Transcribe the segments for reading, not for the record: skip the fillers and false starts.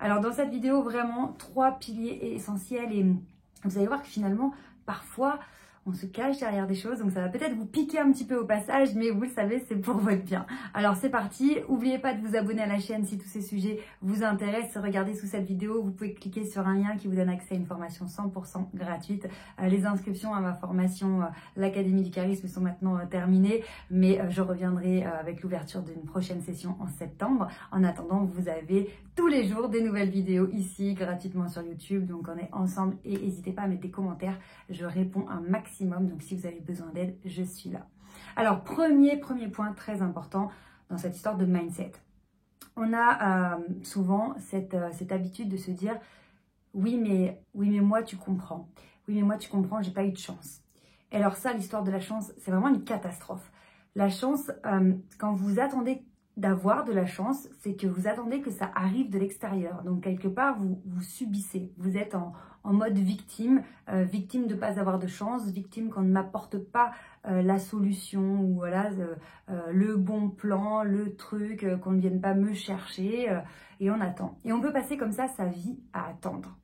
Alors dans cette vidéo, vraiment 3 piliers essentiels et vous allez voir que finalement, parfois, on se cache derrière des choses, donc ça va peut-être vous piquer un petit peu au passage, mais vous le savez, c'est pour votre bien. Alors c'est parti, n'oubliez pas de vous abonner à la chaîne si tous ces sujets vous intéressent. Regardez sous cette vidéo, vous pouvez cliquer sur un lien qui vous donne accès à une formation 100% gratuite. Les inscriptions à ma formation, l'Académie du Charisme, sont maintenant terminées, mais je reviendrai avec l'ouverture d'une prochaine session en septembre. En attendant, vous avez tous les jours des nouvelles vidéos ici, gratuitement sur YouTube, donc on est ensemble et n'hésitez pas à mettre des commentaires, je réponds un maximum, donc si vous avez besoin d'aide, je suis là. Alors, premier point très important dans cette histoire de mindset. On a souvent cette habitude de se dire oui mais moi tu comprends, oui mais moi tu comprends, j'ai pas eu de chance. Et alors ça, l'histoire de la chance, c'est vraiment une catastrophe. La chance, quand vous attendez d'avoir de la chance, c'est que vous attendez que ça arrive de l'extérieur. Donc quelque part, vous subissez. Vous êtes en mode victime, victime de ne pas avoir de chance, victime qu'on ne m'apporte pas la solution ou voilà le bon plan, le truc, qu'on ne vienne pas me chercher et on attend. Et on peut passer comme ça sa vie à attendre.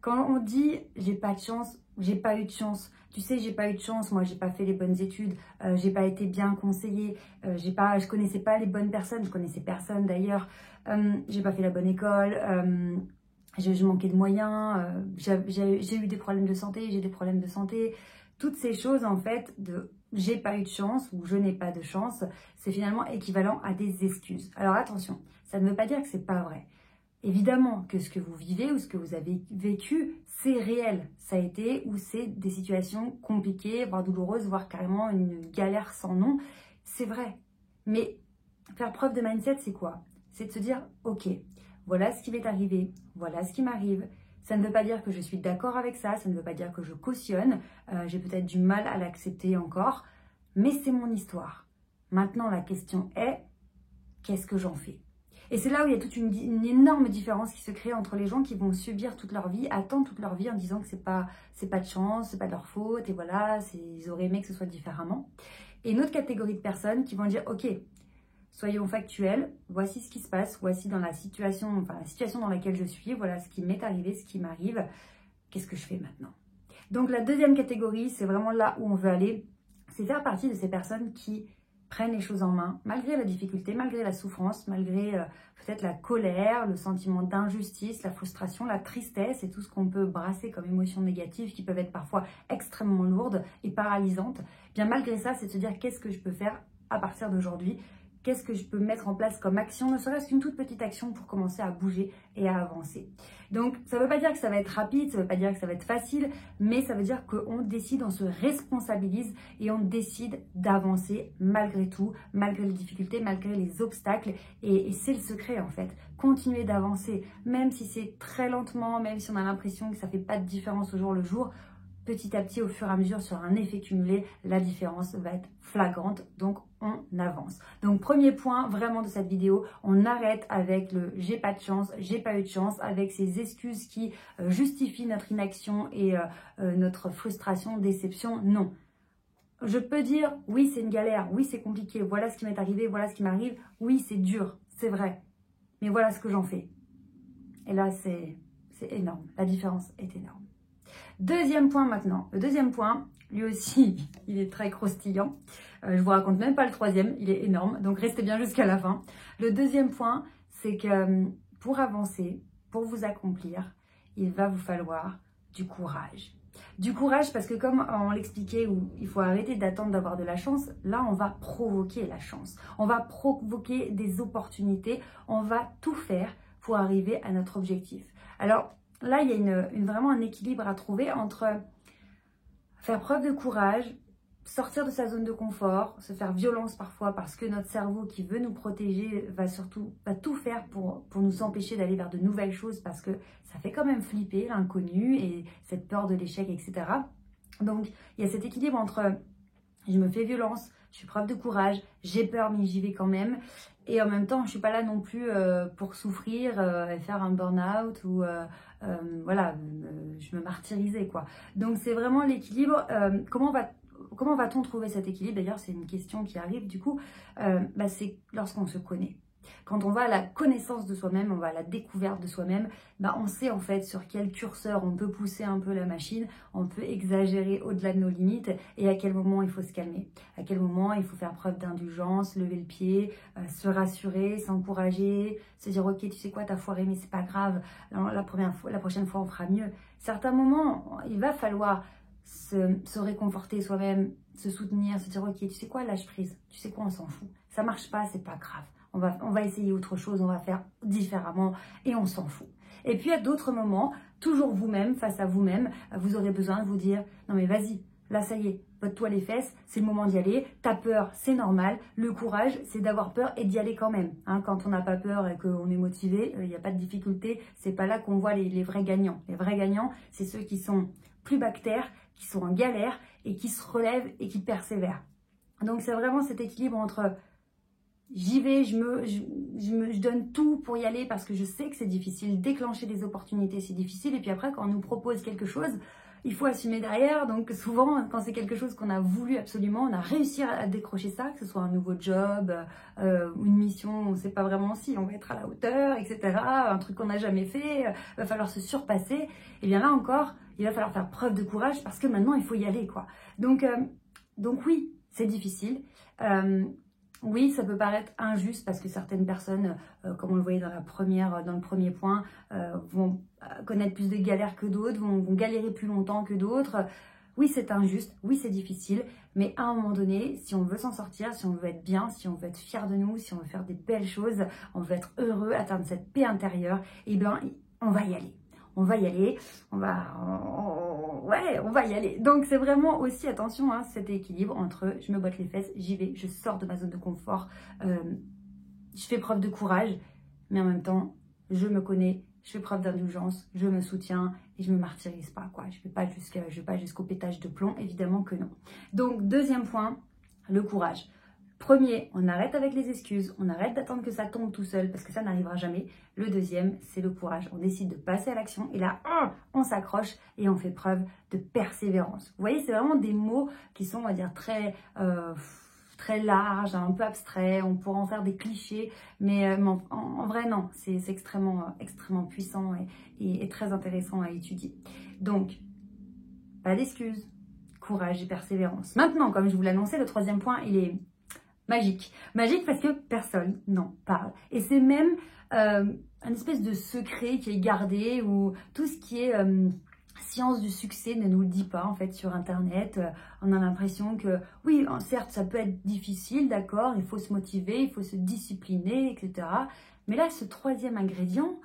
Quand on dit j'ai pas de chance, j'ai pas eu de chance, tu sais j'ai pas eu de chance, moi j'ai pas fait les bonnes études, j'ai pas été bien conseillée, je connaissais pas les bonnes personnes, je connaissais personne d'ailleurs, j'ai pas fait la bonne école, je manquais de moyens, j'ai eu des problèmes de santé, j'ai des problèmes de santé. Toutes ces choses en fait de j'ai pas eu de chance ou je n'ai pas de chance, c'est finalement équivalent à des excuses. Alors attention, ça ne veut pas dire que c'est pas vrai. Évidemment que ce que vous vivez ou ce que vous avez vécu, c'est réel. Ça a été ou c'est des situations compliquées, voire douloureuses, voire carrément une galère sans nom. C'est vrai. Mais faire preuve de mindset, c'est quoi? C'est de se dire, ok, voilà ce qui m'est arrivé, voilà ce qui m'arrive. Ça ne veut pas dire que je suis d'accord avec ça, ça ne veut pas dire que je cautionne. J'ai peut-être du mal à l'accepter encore, mais c'est mon histoire. Maintenant, la question est, qu'est-ce que j'en fais? Et c'est là où il y a toute une énorme différence qui se crée entre les gens qui vont subir toute leur vie, attendre toute leur vie en disant que c'est pas de chance, c'est pas de leur faute, et voilà, ils auraient aimé que ce soit différemment. Et une autre catégorie de personnes qui vont dire, ok, soyons factuels, voici ce qui se passe, voici dans la situation dans laquelle je suis, voilà ce qui m'est arrivé, ce qui m'arrive, qu'est-ce que je fais maintenant? Donc la deuxième catégorie, c'est vraiment là où on veut aller, c'est faire partie de ces personnes qui prennent les choses en main, malgré la difficulté, malgré la souffrance, malgré peut-être la colère, le sentiment d'injustice, la frustration, la tristesse et tout ce qu'on peut brasser comme émotions négatives qui peuvent être parfois extrêmement lourdes et paralysantes. Bien malgré ça, c'est de se dire qu'est-ce que je peux faire à partir d'aujourd'hui, qu'est-ce que je peux mettre en place comme action, ne serait-ce qu'une toute petite action pour commencer à bouger et à avancer. Donc, ça ne veut pas dire que ça va être rapide, ça ne veut pas dire que ça va être facile, mais ça veut dire qu'on décide, on se responsabilise et on décide d'avancer malgré tout, malgré les difficultés, malgré les obstacles. Et c'est le secret en fait. Continuer d'avancer, même si c'est très lentement, même si on a l'impression que ça ne fait pas de différence au jour le jour, petit à petit, au fur et à mesure, sur un effet cumulé, la différence va être flagrante. Donc, on avance. Donc, premier point vraiment de cette vidéo, on arrête avec le « j'ai pas de chance »,« j'ai pas eu de chance », avec ces excuses qui justifient notre inaction et notre frustration, déception. Non. Je peux dire « oui, c'est une galère, oui, c'est compliqué, voilà ce qui m'est arrivé, voilà ce qui m'arrive, oui, c'est dur, c'est vrai, mais voilà ce que j'en fais ». Et là, c'est énorme. La différence est énorme. Deuxième point maintenant. Le deuxième point, lui aussi, il est très croustillant. Je vous raconte même pas le troisième, il est énorme. Donc restez bien jusqu'à la fin. Le deuxième point, c'est que pour avancer, pour vous accomplir, il va vous falloir du courage. Du courage parce que comme on l'expliquait, où il faut arrêter d'attendre d'avoir de la chance, là on va provoquer la chance. On va provoquer des opportunités, on va tout faire pour arriver à notre objectif. Alors, là, il y a vraiment un équilibre à trouver entre faire preuve de courage, sortir de sa zone de confort, se faire violence parfois parce que notre cerveau qui veut nous protéger va tout faire pour nous empêcher d'aller vers de nouvelles choses parce que ça fait quand même flipper l'inconnu et cette peur de l'échec, etc. Donc, il y a cet équilibre entre je me fais violence, je fais preuve de courage, j'ai peur mais j'y vais quand même. Et en même temps, je ne suis pas là non plus pour souffrir et faire un burn-out ou voilà, je me martyrisais quoi. Donc c'est vraiment l'équilibre. Comment va-t-on trouver cet équilibre? D'ailleurs, c'est une question qui arrive du coup. C'est lorsqu'on se connaît. Quand on va à la connaissance de soi-même, on va à la découverte de soi-même, bah on sait en fait sur quel curseur on peut pousser un peu la machine, on peut exagérer au-delà de nos limites et à quel moment il faut se calmer, à quel moment il faut faire preuve d'indulgence, lever le pied, se rassurer, s'encourager, se dire ok tu sais quoi t'as foiré mais c'est pas grave, la prochaine fois on fera mieux. Certains moments il va falloir se réconforter soi-même, se soutenir, se dire ok tu sais quoi lâche prise, tu sais quoi on s'en fout, ça marche pas c'est pas grave. On va essayer autre chose, on va faire différemment et on s'en fout. Et puis à d'autres moments, toujours vous-même, face à vous-même, vous aurez besoin de vous dire « Non mais vas-y, là ça y est, botte-toi les fesses, c'est le moment d'y aller, t'as peur, c'est normal, le courage c'est d'avoir peur et d'y aller quand même. Hein, quand on n'a pas peur et qu'on est motivé, il n'y a pas de difficulté, c'est pas là qu'on voit les vrais gagnants. Les vrais gagnants, c'est ceux qui sont plus bactères, qui sont en galère et qui se relèvent et qui persévèrent. Donc c'est vraiment cet équilibre entre... J'y vais, je donne tout pour y aller parce que je sais que c'est difficile. Déclencher des opportunités, c'est difficile. Et puis après, quand on nous propose quelque chose, il faut assumer derrière. Donc souvent, quand c'est quelque chose qu'on a voulu absolument, on a réussi à décrocher ça, que ce soit un nouveau job, une mission, on ne sait pas vraiment si on va être à la hauteur, etc. Un truc qu'on n'a jamais fait, il va falloir se surpasser. Et bien là encore, il va falloir faire preuve de courage parce que maintenant, il faut y aller, quoi. Donc oui, c'est difficile. Oui, ça peut paraître injuste parce que certaines personnes, comme on le voyait dans le premier point, vont connaître plus de galères que d'autres, vont galérer plus longtemps que d'autres. Oui, c'est injuste, oui, c'est difficile, mais à un moment donné, si on veut s'en sortir, si on veut être bien, si on veut être fier de nous, si on veut faire des belles choses, on veut être heureux, atteindre cette paix intérieure, eh bien, on va y aller. On va y aller, on va y aller. Donc c'est vraiment aussi, attention, hein, cet équilibre entre je me botte les fesses, j'y vais, je sors de ma zone de confort, je fais preuve de courage, mais en même temps, je me connais, je fais preuve d'indulgence, je me soutiens et je me martyrise pas, quoi. Je vais pas jusqu'au pétage de plomb, évidemment que non. Donc deuxième point, le courage. Premier, on arrête avec les excuses, on arrête d'attendre que ça tombe tout seul parce que ça n'arrivera jamais. Le deuxième, c'est le courage. On décide de passer à l'action et là, on s'accroche et on fait preuve de persévérance. Vous voyez, c'est vraiment des mots qui sont, on va dire, très larges, un peu abstraits. On pourra en faire des clichés, mais en vrai, non. C'est extrêmement puissant et très intéressant à étudier. Donc, pas d'excuses, courage et persévérance. Maintenant, comme je vous l'annonçais, le troisième point, il est... magique. Magique parce que personne n'en parle. Et c'est même une espèce de secret qui est gardé ou tout ce qui est science du succès ne nous le dit pas en fait sur Internet. On a l'impression que oui, certes, ça peut être difficile, d'accord, il faut se motiver, il faut se discipliner, etc. Mais là, ce troisième ingrédient,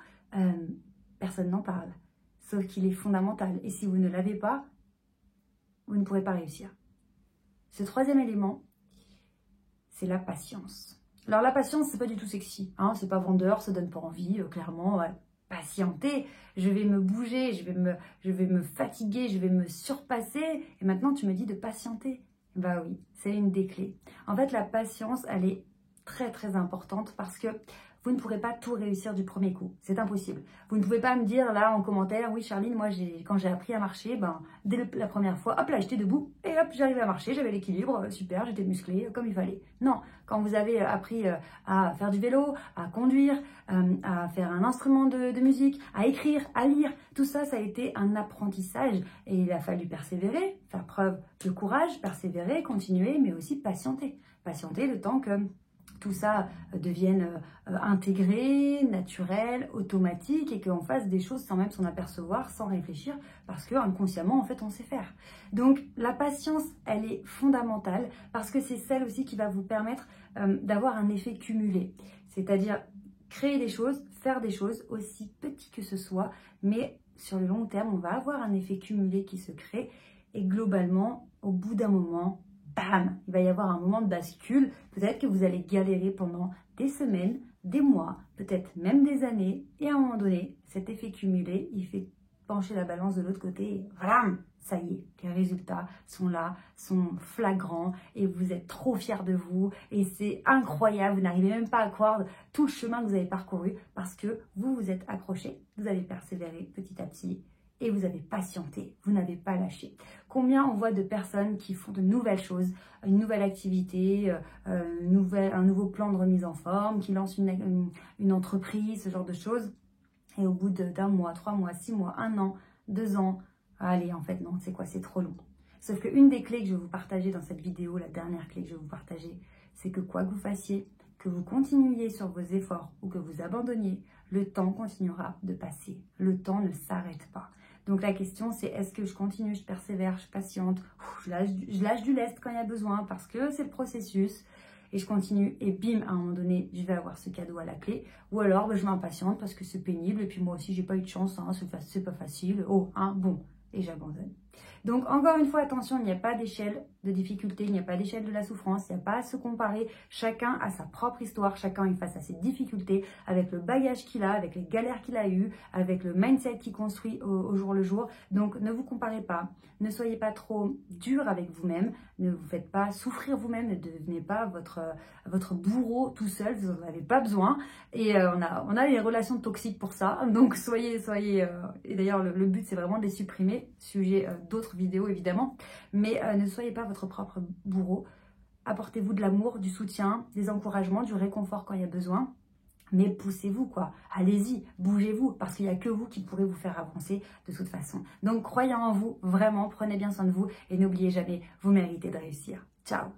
personne n'en parle. Sauf qu'il est fondamental. Et si vous ne l'avez pas, vous ne pourrez pas réussir. Ce troisième élément, c'est la patience. Alors la patience, c'est pas du tout sexy, hein, c'est pas vendeur, ça donne pas envie, clairement, ouais. Patienter, je vais me bouger, je vais me fatiguer, je vais me surpasser, et maintenant tu me dis de patienter. Bah oui, c'est une des clés. En fait, la patience, elle est très très importante parce que vous ne pourrez pas tout réussir du premier coup. C'est impossible. Vous ne pouvez pas me dire là en commentaire, oui Charline, moi quand j'ai appris à marcher, dès la première fois, hop là j'étais debout et hop j'arrivais à marcher, j'avais l'équilibre, super, j'étais musclée comme il fallait. Non, quand vous avez appris à faire du vélo, à conduire, à faire un instrument de musique, à écrire, à lire, tout ça, ça a été un apprentissage et il a fallu persévérer, faire preuve de courage, persévérer, continuer, mais aussi patienter. Patienter le temps que tout ça devienne intégré, naturel, automatique et qu'on fasse des choses sans même s'en apercevoir, sans réfléchir, parce que inconsciemment, en fait, on sait faire. Donc, la patience, elle est fondamentale parce que c'est celle aussi qui va vous permettre d'avoir un effet cumulé. C'est-à-dire créer des choses, faire des choses, aussi petites que ce soit, mais sur le long terme, on va avoir un effet cumulé qui se crée et globalement, au bout d'un moment, bam, il va y avoir un moment de bascule. Peut-être que vous allez galérer pendant des semaines, des mois, peut-être même des années. Et à un moment donné, cet effet cumulé, il fait pencher la balance de l'autre côté. Et voilà, ça y est, les résultats sont là, sont flagrants. Et vous êtes trop fiers de vous. Et c'est incroyable, vous n'arrivez même pas à croire tout le chemin que vous avez parcouru. Parce que vous vous êtes accroché, vous avez persévéré petit à petit. et vous avez patienté, vous n'avez pas lâché. Combien on voit de personnes qui font de nouvelles choses, une nouvelle activité, un nouveau plan de remise en forme, qui lancent une entreprise, ce genre de choses, et au bout d'un mois, 3 mois, 6 mois, 1 an, 2 ans, allez, en fait non, c'est quoi, c'est trop long. Sauf qu'une des clés que je vais vous partager dans cette vidéo, la dernière clé que je vais vous partager, c'est que quoi que vous fassiez, que vous continuiez sur vos efforts ou que vous abandonniez, le temps continuera de passer. Le temps ne s'arrête pas. Donc la question c'est, est-ce que je continue, je persévère, je patiente, je lâche du lest quand il y a besoin parce que c'est le processus et je continue et bim, à un moment donné, je vais avoir ce cadeau à la clé. Ou alors je m'impatiente parce que c'est pénible et puis moi aussi j'ai pas eu de chance, hein, c'est pas facile, bon, et j'abandonne. Donc encore une fois, attention, il n'y a pas d'échelle de difficulté, il n'y a pas d'échelle de la souffrance, il n'y a pas à se comparer. Chacun a sa propre histoire, chacun est face à ses difficultés, avec le bagage qu'il a, avec les galères qu'il a eues, avec le mindset qu'il construit au jour le jour. Donc ne vous comparez pas, ne soyez pas trop dur avec vous-même, ne vous faites pas souffrir vous-même, ne devenez pas votre bourreau tout seul, vous n'en avez pas besoin. Et on a les relations toxiques pour ça, donc soyez et d'ailleurs le but c'est vraiment de les supprimer, sujet d'autres vidéos évidemment, mais ne soyez pas votre propre bourreau. Apportez-vous de l'amour, du soutien, des encouragements, du réconfort quand il y a besoin, mais poussez-vous quoi, allez-y, bougez-vous, parce qu'il n'y a que vous qui pourrez vous faire avancer de toute façon. Donc croyez en vous, vraiment, prenez bien soin de vous et n'oubliez jamais, vous méritez de réussir. Ciao.